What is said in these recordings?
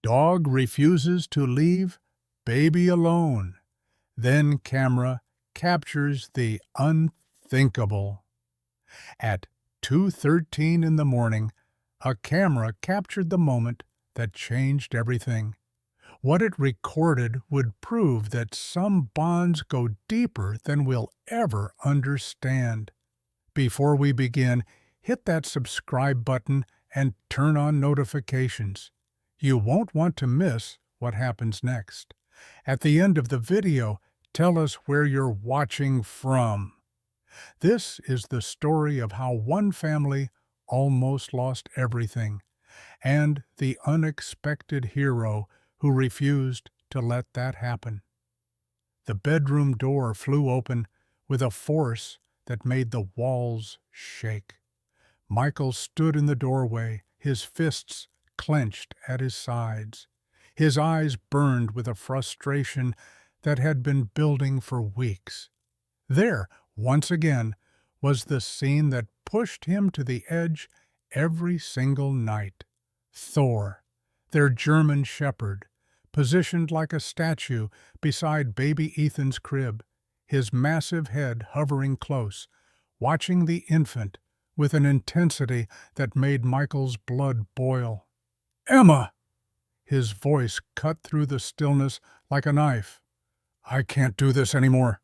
Dog refuses to leave baby alone. Then camera captures the unthinkable. At 2:13 in the morning, a camera captured the moment that changed everything. What it recorded would prove that some bonds go deeper than we'll ever understand. Before we begin, hit that subscribe button and turn on notifications. You won't want to miss what happens next. At the end of the video, tell us where you're watching from. This is the story of how one family almost lost everything, and the unexpected hero who refused to let that happen. The bedroom door flew open with a force that made the walls shake. Michael stood in the doorway, his fists clenched at his sides. His eyes burned with a frustration that had been building for weeks. There, once again, was the scene that pushed him to the edge every single night. Thor, their German shepherd, positioned like a statue beside baby Ethan's crib, his massive head hovering close, watching the infant with an intensity that made Michael's blood boil. "Emma!" His voice cut through the stillness like a knife. "I can't do this anymore."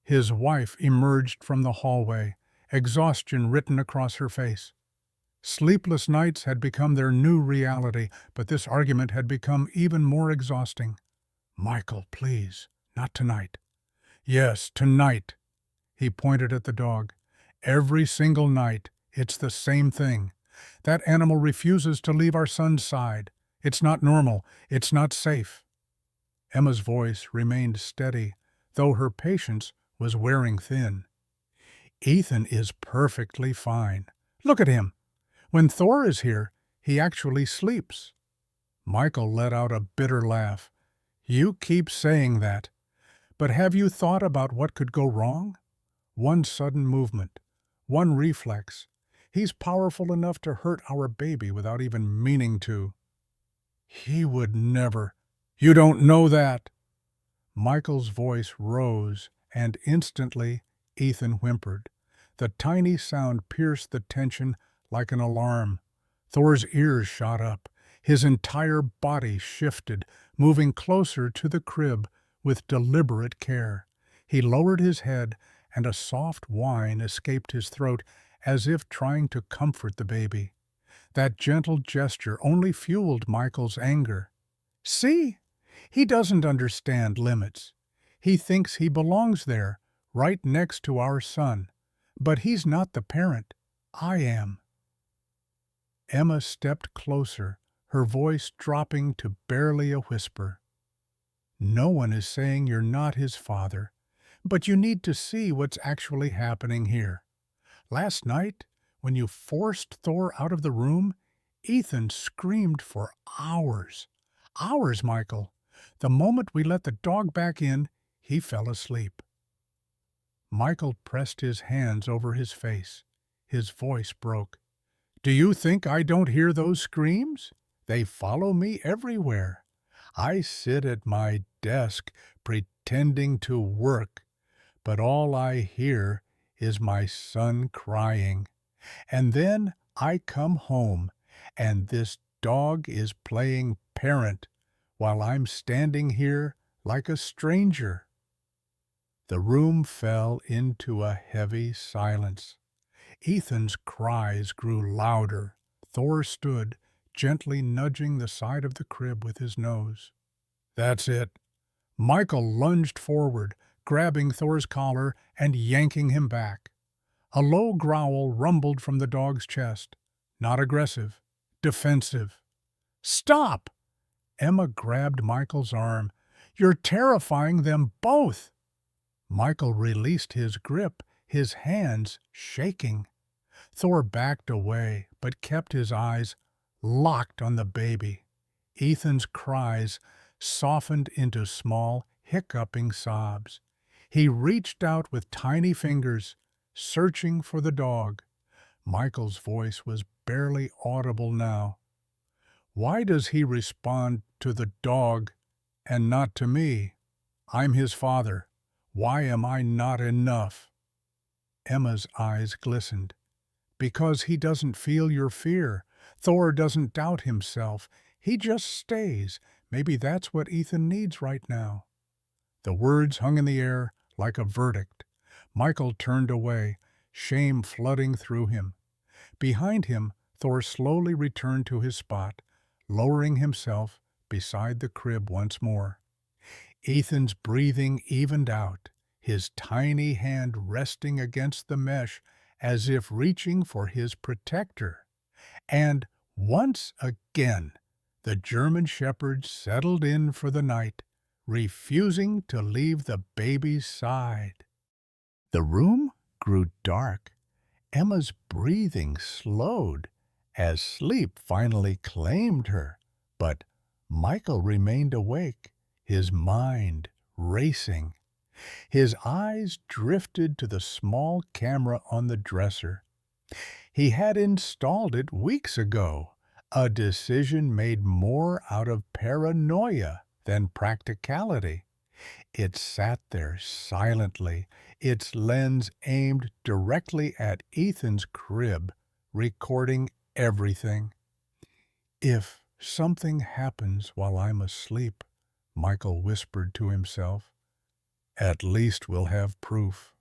His wife emerged from the hallway, exhaustion written across her face. Sleepless nights had become their new reality, but this argument had become even more exhausting. "Michael, please, not tonight." "Yes, tonight." He pointed at the dog. "Every single night, it's the same thing. That animal refuses to leave our son's side. It's not normal. It's not safe." Emma's voice remained steady, though her patience was wearing thin. "Ethan is perfectly fine. Look at him. When Thor is here, he actually sleeps." Michael let out a bitter laugh. "You keep saying that. But have you thought about what could go wrong? One sudden movement, one reflex. He's powerful enough to hurt our baby without even meaning to." "He would never." "You don't know that." Michael's voice rose, and instantly Ethan whimpered. The tiny sound pierced the tension like an alarm. Thor's ears shot up. His entire body shifted, moving closer to the crib with deliberate care. He lowered his head, and a soft whine escaped his throat as if trying to comfort the baby. That gentle gesture only fueled Michael's anger. "See? He doesn't understand limits. He thinks he belongs there, right next to our son. But he's not the parent. I am." Emma stepped closer, her voice dropping to barely a whisper. "No one is saying you're not his father, but you need to see what's actually happening here. Last night, when you forced Thor out of the room, Ethan screamed for hours. Hours, Michael. The moment we let the dog back in, he fell asleep." Michael pressed his hands over his face. His voice broke. "Do you think I don't hear those screams? They follow me everywhere. I sit at my desk pretending to work, but all I hear is my son crying. And then I come home, and this dog is playing parent while I'm standing here like a stranger." The room fell into a heavy silence. Ethan's cries grew louder. Thor stood, gently nudging the side of the crib with his nose. "That's it." Michael lunged forward, grabbing Thor's collar and yanking him back. A low growl rumbled from the dog's chest. Not aggressive, defensive. "Stop!" Emma grabbed Michael's arm. "You're terrifying them both." Michael released his grip, his hands shaking. Thor backed away, but kept his eyes locked on the baby. Ethan's cries softened into small, hiccuping sobs. He reached out with tiny fingers, searching for the dog. Michael's voice was barely audible now. Why does he respond to the dog and not to me? I'm his father. Why am I not enough?" Emma's eyes glistened. "Because he doesn't feel your fear. Thor doesn't doubt himself. He just stays. Maybe that's what Ethan needs right now." The words hung in the air like a verdict. Michael turned away, shame flooding through him. Behind him, Thor slowly returned to his spot, lowering himself beside the crib once more. Ethan's breathing evened out, his tiny hand resting against the mesh as if reaching for his protector. And once again, the German shepherd settled in for the night, refusing to leave the baby's side. The room grew dark. Emma's breathing slowed as sleep finally claimed her, but Michael remained awake, his mind racing. His eyes drifted to the small camera on the dresser. He had installed it weeks ago, a decision made more out of paranoia than practicality. It sat there silently, its lens aimed directly at Ethan's crib, recording everything. "If something happens while I'm asleep," Michael whispered to himself, "at least we'll have proof."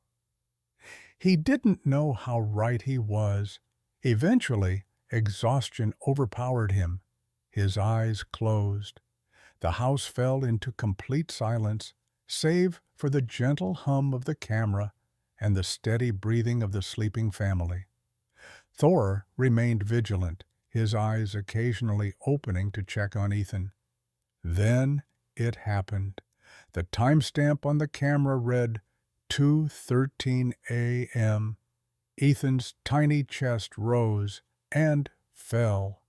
He didn't know how right he was. Eventually, exhaustion overpowered him. His eyes closed. The house fell into complete silence, save for the gentle hum of the camera and the steady breathing of the sleeping family. Thor remained vigilant, his eyes occasionally opening to check on Ethan. Then it happened. The timestamp on the camera read 2:13 a.m. Ethan's tiny chest rose and fell,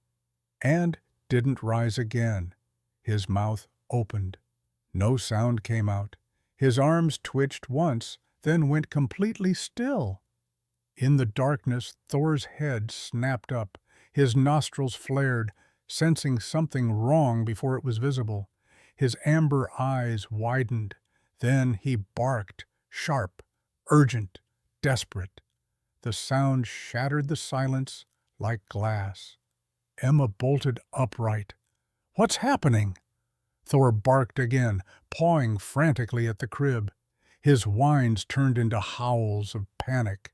and didn't rise again. His mouth opened. No sound came out. His arms twitched once, then went completely still. In the darkness, Thor's head snapped up. His nostrils flared, sensing something wrong before it was visible. His amber eyes widened. Then he barked, sharp, urgent, desperate. The sound shattered the silence like glass. Emma bolted upright. "What's happening?" Thor barked again, pawing frantically at the crib. His whines turned into howls of panic.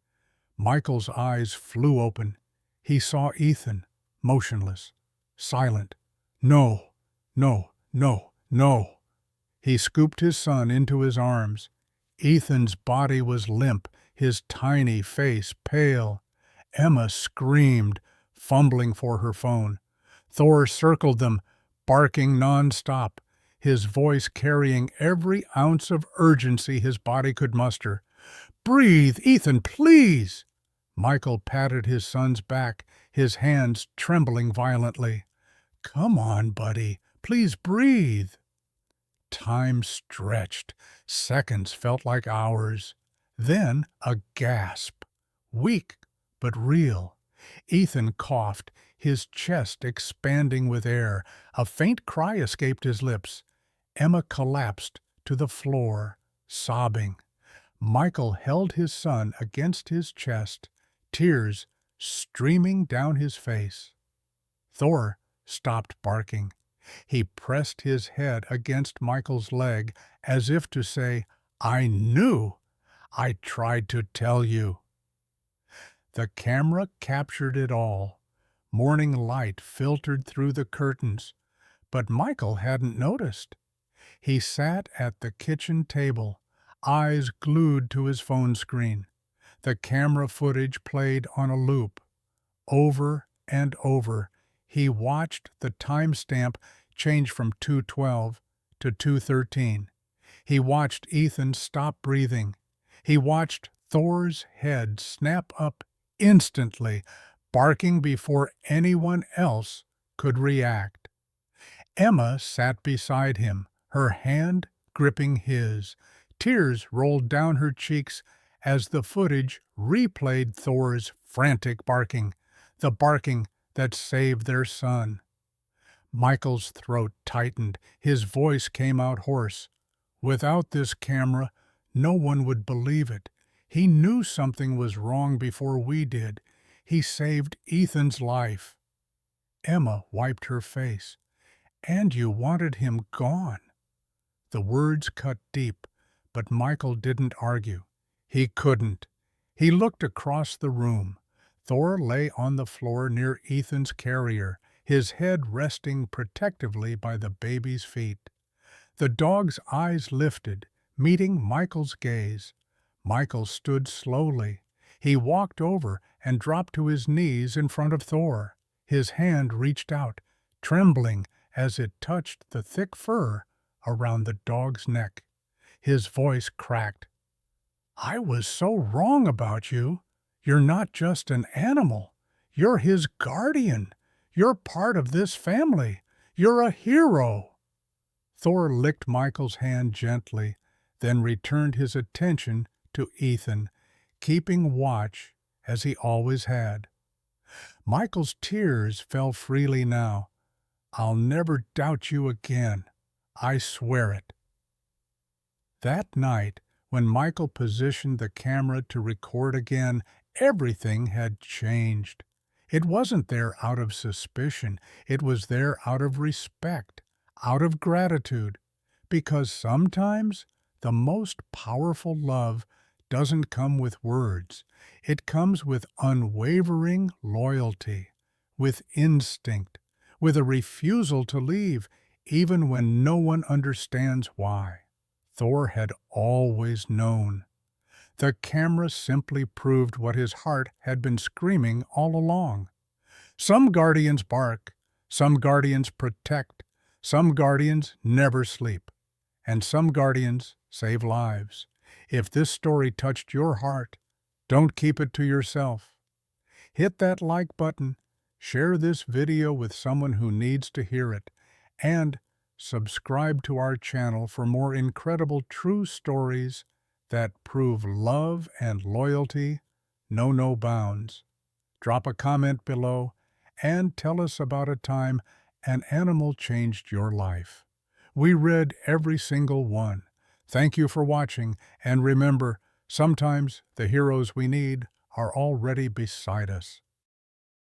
Michael's eyes flew open. He saw Ethan, motionless, silent. "No, no, no, no." He scooped his son into his arms. Ethan's body was limp, his tiny face pale. Emma screamed, fumbling for her phone. Thor circled them, barking nonstop, his voice carrying every ounce of urgency his body could muster. "Breathe, Ethan, please!" Michael patted his son's back, his hands trembling violently. "Come on, buddy, please breathe." Time stretched. Seconds felt like hours. Then a gasp. Weak, but real. Ethan coughed, his chest expanding with air. A faint cry escaped his lips. Emma collapsed to the floor, sobbing. Michael held his son against his chest, tears streaming down his face. Thor stopped barking. He pressed his head against Michael's leg as if to say, "I knew! I tried to tell you." The camera captured it all. Morning light filtered through the curtains, but Michael hadn't noticed. He sat at the kitchen table, eyes glued to his phone screen. The camera footage played on a loop. Over and over, he watched the timestamp change from 2:12 to 2:13. He watched Ethan stop breathing. He watched Thor's head snap up instantly, barking before anyone else could react. Emma sat beside him, her hand gripping his. Tears rolled down her cheeks as the footage replayed Thor's frantic barking, the barking that saved their son. Michael's throat tightened. His voice came out hoarse. Without this camera, no one would believe it. He knew something was wrong before we did. He saved Ethan's life. Emma wiped her face. And you wanted him gone. The words cut deep, but Michael didn't argue. He couldn't. He looked across the room. Thor lay on the floor near Ethan's carrier, his head resting protectively by the baby's feet. The dog's eyes lifted, meeting Michael's gaze. Michael stood slowly. He walked over and dropped to his knees in front of Thor. His hand reached out, trembling as it touched the thick fur around the dog's neck. His voice cracked. "I was so wrong about you. You're not just an animal. You're his guardian. You're part of this family. You're a hero." Thor licked Michael's hand gently, then returned his attention to Ethan, keeping watch as he always had. Michael's tears fell freely now. "I'll never doubt you again. I swear it." That night, when Michael positioned the camera to record again, everything had changed. It wasn't there out of suspicion. It was there out of respect, out of gratitude. Because sometimes the most powerful love doesn't come with words. It comes with unwavering loyalty, with instinct, with a refusal to leave, even when no one understands why. Thor had always known. The camera simply proved what his heart had been screaming all along. Some guardians bark, some guardians protect, some guardians never sleep, and some guardians save lives. If this story touched your heart, don't keep it to yourself. Hit that like button, share this video with someone who needs to hear it, and subscribe to our channel for more incredible true stories that prove love and loyalty know no bounds. Drop a comment below and tell us about a time an animal changed your life. We read every single one. Thank you for watching, and remember, sometimes the heroes we need are already beside us.